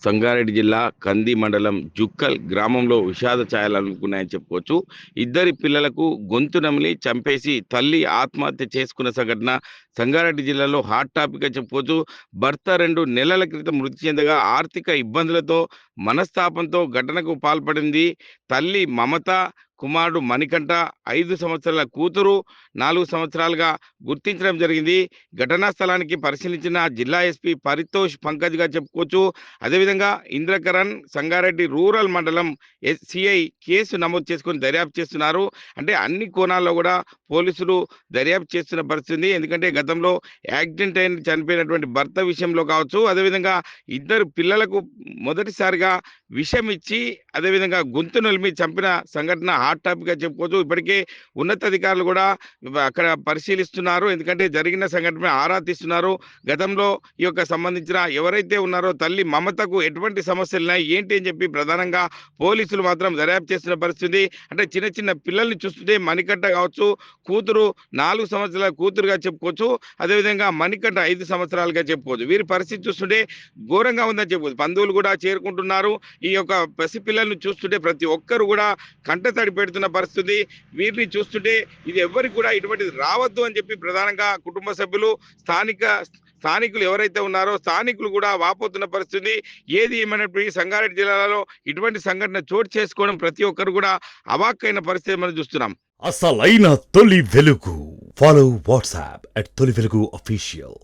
సంగారెడ్డి జిల్లా కంది మండలం జుక్కల్ గ్రామంలో విషాద ఛాయలనుకున్నాయని చెప్పుకోవచ్చు. ఇద్దరి పిల్లలకు గొంతు నమిలి చంపేసి తల్లి ఆత్మహత్య చేసుకున్న సంఘటన సంగారెడ్డి జిల్లాలో హాట్ టాపిక్‌గా చెప్పుకోవచ్చు. భర్త 2 నెలల క్రితం మృతి చెందగా ఆర్థిక ఇబ్బందులతో, మనస్తాపంతో ఘటనకు పాల్పడింది. తల్లి మమత, కుమారుడు మణికంఠ, 5 సంవత్సరాల కూతురు 4 సంవత్సరాలుగా గుర్తించడం జరిగింది. ఘటనా స్థలానికి పరిశీలించిన జిల్లా ఎస్పీ పరితోష్ పంకజ్‌గా చెప్పుకోవచ్చు. అదేవిధంగా ఇంద్రకరణ్ సంగారెడ్డి రూరల్ మండలం సిఐ కేసు నమోదు చేసుకొని దర్యాప్తు చేస్తున్నారు. అంటే అన్ని కోణాల్లో కూడా పోలీసులు దర్యాప్తు చేస్తున్న పరిస్థితి ఉంది. ఎందుకంటే గతంలో యాక్సిడెంట్ అయిన చనిపోయినటువంటి భర్త విషయంలో కావచ్చు, అదేవిధంగా ఇద్దరు పిల్లలకు మొదటిసారిగా విషం ఇచ్చి అదేవిధంగా గొంతు నలిమి చంపిన సంఘటన హాట్ టాపిక్‌గా చెప్పుకోవచ్చు. ఇప్పటికే ఉన్నతాధికారులు కూడా అక్కడ పరిశీలిస్తున్నారు. ఎందుకంటే జరిగిన సంఘటన ఆరా తీస్తున్నారు. గతంలో ఈ యొక్క సంబంధించిన ఎవరైతే ఉన్నారో తల్లి మమతకు ఎటువంటి సమస్యలున్నాయి ఏంటి అని చెప్పి ప్రధానంగా పోలీసులు మాత్రం దర్యాప్తు చేస్తున్న పరిస్థితి. అంటే చిన్న చిన్న పిల్లల్ని చూస్తుంటే మణికంఠ కావచ్చు, కూతురు 4 సంవత్సరాల కూతురుగా చెప్పుకోవచ్చు. అదేవిధంగా మణికంఠ 5 సంవత్సరాలుగా చెప్పుకోవచ్చు. వీరి పరిస్థితి చూస్తుంటే ఘోరంగా ఉందని చెప్పుకోవచ్చు. బంధువులు కూడా చేరుకుంటున్నారు. ఈ యొక్క పసిపిల్లల్ని చూస్తుంటే ప్రతి ఒక్కరు కూడా కంటతడి పెడుతున్న పరిస్థితి. వీరిని చూస్తుంటే ఇది ఎవ్వరికి కూడా ఇటువంటిది రావద్దు అని చెప్పి ప్రధానంగా కుటుంబ సభ్యులు, స్థానికులు ఎవరైతే ఉన్నారో స్థానికులు కూడా వాపోతున్న పరిస్థితి. ఏది ఏమైనప్పటికీ సంగారెడ్డి జిల్లాలో ఇటువంటి సంఘటన చోటు చేసుకోవడం ప్రతి ఒక్కరు కూడా అవాక్కైన పరిస్థితి మనం చూస్తున్నాం. అసలైన తొలి వెలుగు. ఫాలో వాట్సాప్ @తొలి వెలుగు అఫీషియల్.